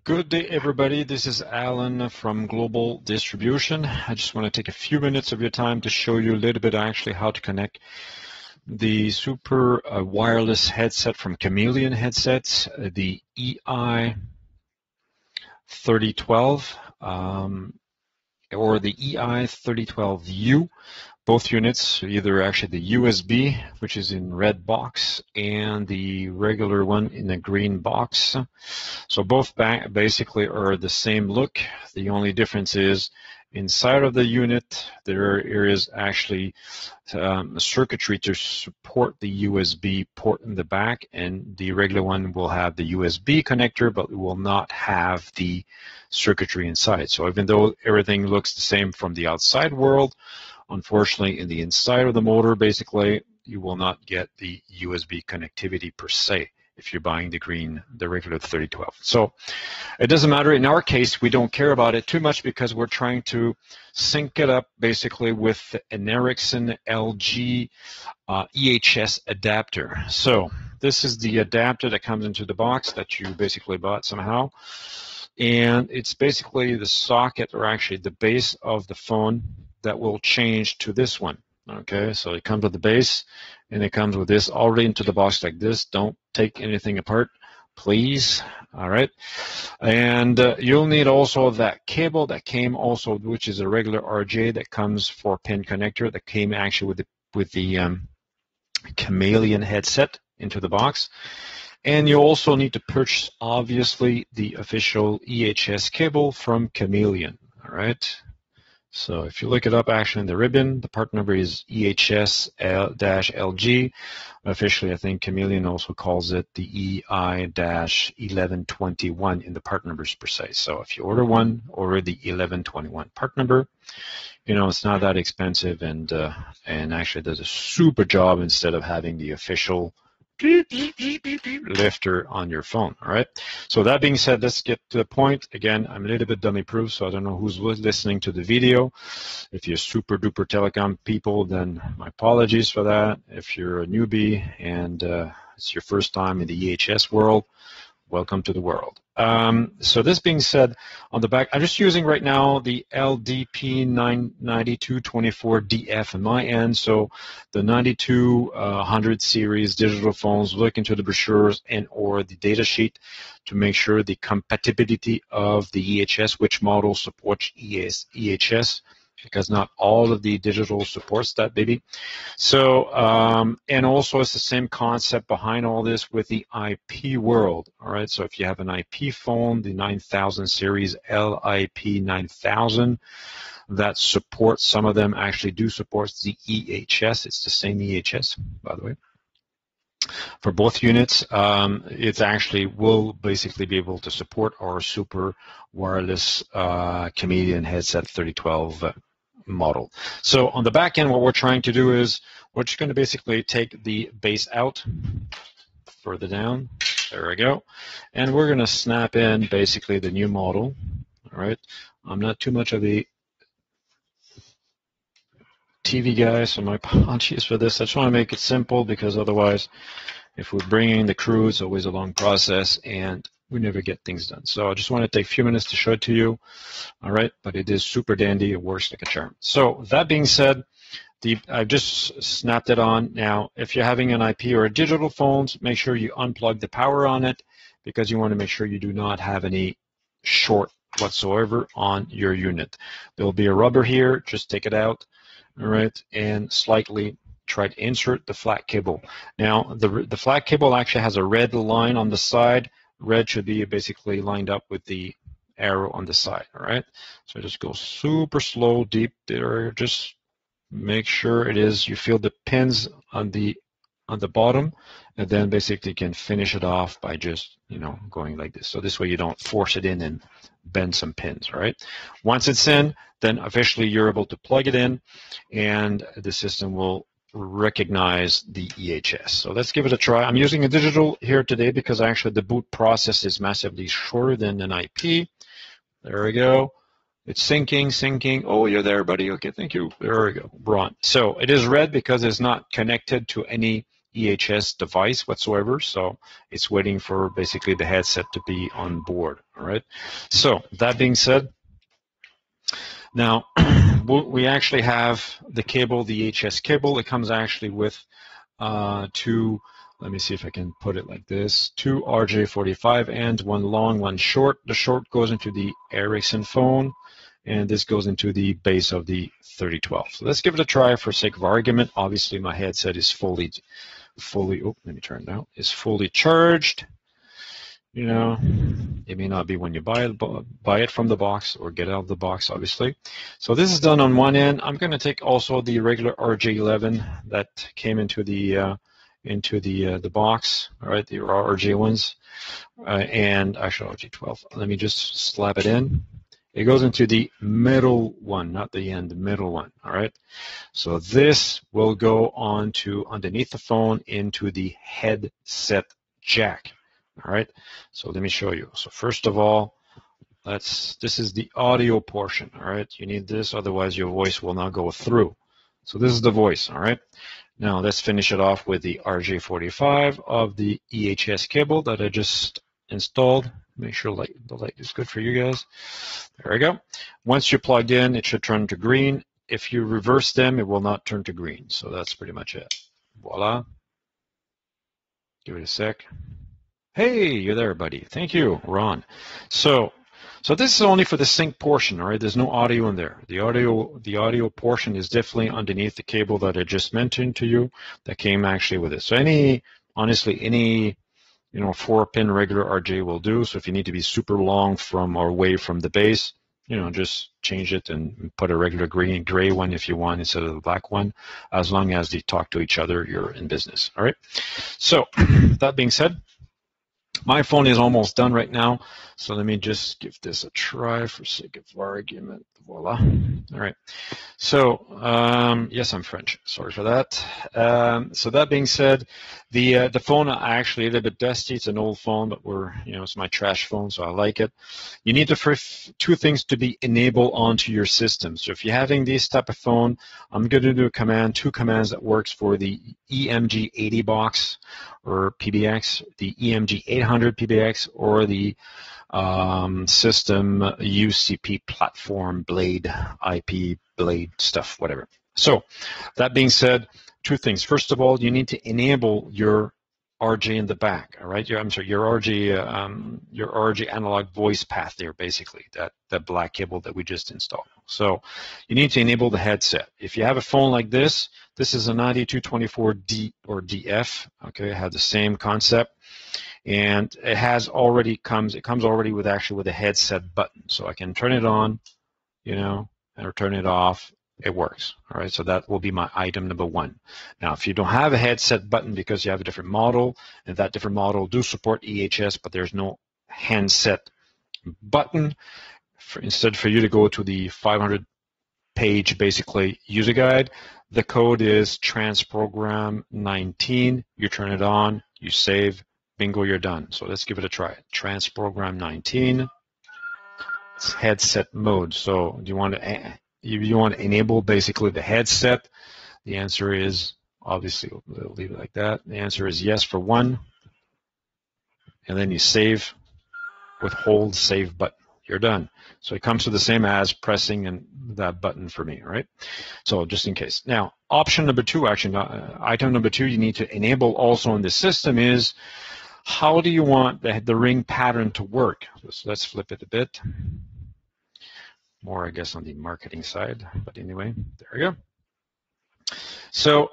Good day, everybody. This is Alan from Global Distribution. I just want to take a few minutes of your time to show you a little bit actually how to connect the super wireless headset from Chameleon headsets, the EI3012 or the EI3012U. Both units, either actually the USB, which is in red box, and the regular one in the green box. So both basically are the same look. The only difference is inside of the unit, there is actually a circuitry to support the USB port in the back, and the regular one will have the USB connector, but it will not have the circuitry inside. So even though everything looks the same from the outside world, unfortunately, in the inside of the motor, basically, you will not get the USB connectivity per se if you're buying the regular 3012. So it doesn't matter. In our case, we don't care about it too much because we're trying to sync it up basically with an Ericsson-LG EHS adapter. So this is the adapter that comes into the box that you basically bought somehow. And it's basically the socket, or actually the base of the phone, that will change to this one. Okay, so it comes with the base, and it comes with this already into the box like this. Don't take anything apart, please. All right, and you'll need also that cable that came also, which is a regular RJ that comes for pin connector that came actually with the Chameleon headset into the box. And you also need to purchase, obviously, the official EHS cable from Chameleon. All right. So if you look it up actually in the ribbon, the part number is EHS-LG. Officially, I think Chameleon also calls it the EI-1121 in the part numbers per se. So if you order one, order the 1121 part number. You know, it's not that expensive, and actually does a super job instead of having the official lifter on your phone. All right, so that being said, let's get to the point. Again, I'm a little bit dummy proof, so I don't know who's listening to the video. If you're super duper telecom people, then my apologies for that. If you're a newbie and it's your first time in the EHS world, welcome to the world. So this being said, on the back, I'm just using right now the LDP9224DF on my end. So the 9200 series digital phones, look into the brochures and or the data sheet to make sure the compatibility of the EHS, which model supports EHS, because not all of the digital supports that, baby. So, and also it's the same concept behind all this with the IP world, all right? So if you have an IP phone, the 9000 series LIP 9000, that supports, some of them actually do support the EHS. It's the same EHS, by the way. For both units, it actually will basically be able to support our super wireless Chameleon headset 3012 model. So on the back end, what we're trying to do is we're just going to basically take the base out further down. There we go. And we're going to snap in basically the new model. All right. I'm not too much of a TV guy, so my apologies for this. I just want to make it simple, because otherwise, if we're bringing the crew, it's always a long process and we never get things done. So I just want to take a few minutes to show it to you. All right, but it is super dandy. It works like a charm. So that being said, I've just snapped it on. Now, if you're having an IP or a digital phone, make sure you unplug the power on it, because you want to make sure you do not have any short whatsoever on your unit. There'll be a rubber here. Just take it out. All right, and slightly try to insert the flat cable. Now, the flat cable actually has a red line on the side. Red should be basically lined up with the arrow on the side, all right? So just go super slow, deep there. Just make sure it is, you feel the pins on the bottom, and then basically you can finish it off by just, you know, going like this. So this way you don't force it in and bend some pins, all right? Once it's in, then officially you're able to plug it in, and the system will recognize the EHS. So let's give it a try. I'm using a digital here today because actually the boot process is massively shorter than an IP. There we go. It's syncing. Oh, you're there, buddy. Okay, thank you. There we go. Bron. So it is red because it's not connected to any EHS device whatsoever, so it's waiting for basically the headset to be on board. All right. So that being said, now we actually have the cable, the EHS cable. It comes actually with two. Let me see if I can put it like this: two RJ45 ends, one long, one short. The short goes into the Ericsson Phone, and this goes into the base of the 3012. So let's give it a try for sake of argument. Obviously, my headset is fully. Oh, let me turn it down. Is fully charged. You know, it may not be when you buy it from the box or get out of the box, obviously. So this is done on one end. I'm going to take also the regular RJ11 that came into the box, all right, the RJ ones, and actually RJ12. Let me just slap it in. It goes into the middle one, not the end, the middle one, all right? So this will go on to underneath the phone into the headset jack, all right? So let me show you. So first of all, this is the audio portion, all right? You need this, otherwise your voice will not go through. So this is the voice, all right? Now let's finish it off with the RJ45 of the EHS cable that I just installed. Make sure the light is good for you guys. There we go. Once you're plugged in, it should turn to green. If you reverse them, it will not turn to green. So that's pretty much it. Voila. Give it a sec. Hey, you're there, buddy. Thank you, Ron. So this is only for the sync portion, all right? There's no audio in there. The audio portion is definitely underneath the cable that I just mentioned to you that came actually with it. So honestly, any 4-pin regular RJ will do. So if you need to be super long from or away from the base, just change it and put a regular gray one if you want instead of the black one. As long as they talk to each other, you're in business. All right. So that being said, my phone is almost done right now. So let me just give this a try for sake of argument. Voila. All right. So yes, I'm French. Sorry for that. So that being said, the phone actually a little bit dusty. It's an old phone, but it's my trash phone, so I like it. You need the first two things to be enabled onto your system. So if you're having this type of phone, I'm going to do two commands that works for the EMG 80 box or PBX, the EMG 800 PBX, or the system UCP platform blade IP blade stuff, whatever. So that being said, two things. First of all, you need to enable your RJ in the back. All right, your RJ analog voice path there, basically that black cable that we just installed. So you need to enable the headset. If you have a phone like this is a 9224D or DF. Okay, it has the same concept. And it comes already with a headset button. So I can turn it on, or turn it off. It works. All right. So that will be my item number one. Now, if you don't have a headset button because you have a different model, and that different model do support EHS, but there's no handset button, instead for you to go to the 500-page basically user guide, the code is transprogram 19. You turn it on, you save. Bingo, you're done. So let's give it a try. Transprogram 19. It's headset mode. So do you want to enable basically the headset? The answer is obviously we'll leave it like that. The answer is yes for one. And then you save with hold save button. You're done. So it comes to the same as pressing that button for me, all right? So just in case. Now, option number two, actually, item number two you need to enable also in the system is how do you want the ring pattern to work? So let's flip it a bit. More, I guess, on the marketing side. But anyway, there we go. So,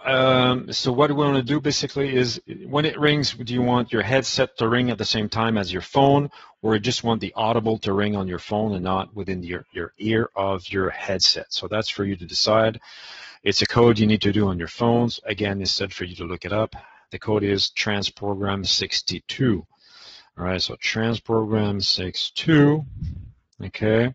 what we want to do basically is when it rings, do you want your headset to ring at the same time as your phone, or you just want the audible to ring on your phone and not within your ear of your headset? So that's for you to decide. It's a code you need to do on your phones. Again, it's said for you to look it up. The code is transprogram 62. All right, so transprogram 62. Okay.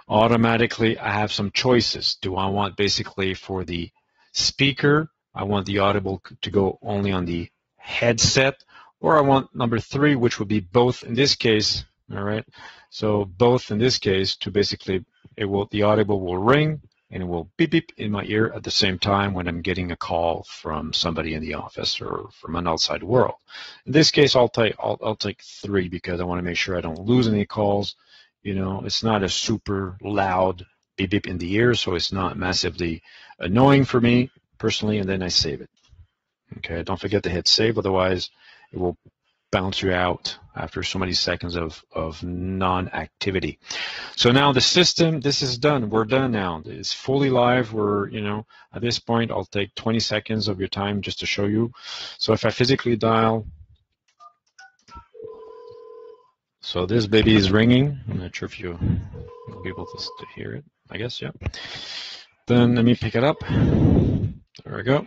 Automatically, I have some choices. Do I want basically for the speaker, I want the audible to go only on the headset, or I want number three, which would be both in this case. All right. So both in this case to basically the audible will ring and it will beep beep in my ear at the same time when I'm getting a call from somebody in the office or from an outside world. In this case, I'll take 3 because I want to make sure I don't lose any calls. You know, it's not a super loud beep beep in the ear, so it's not massively annoying for me personally, and then I save it. Okay, don't forget to hit save, otherwise it will bounce you out after so many seconds of non-activity. So now the system, this is done. We're done now. It's fully live. We're, you know, at this point, I'll take 20 seconds of your time just to show you. So if I physically dial, so this baby is ringing. I'm not sure if you'll be able to hear it. I guess, yeah. Then let me pick it up. There we go.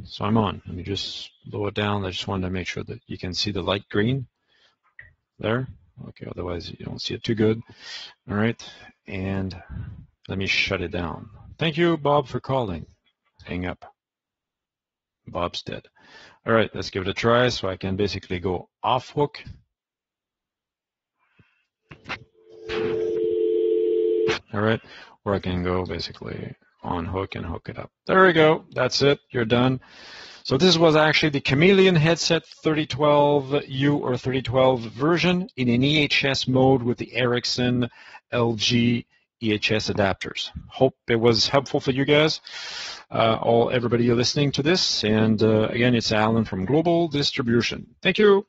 So I'm on. Let me just lower it down. I just wanted to make sure that you can see the light green there. Okay, otherwise you don't see it too good. All right, and let me shut it down. Thank you, Bob, for calling. Hang up. Bob's dead. All right, let's give it a try. So I can basically go off hook. All right, or I can go basically on hook and hook it up. There we go. That's it. You're done. So this was actually the Chameleon headset 3012U or 3012 version in an EHS mode with the Ericsson-LG EHS adapters. Hope it was helpful for you guys, everybody listening to this. And again, it's Alan from Global Distribution. Thank you.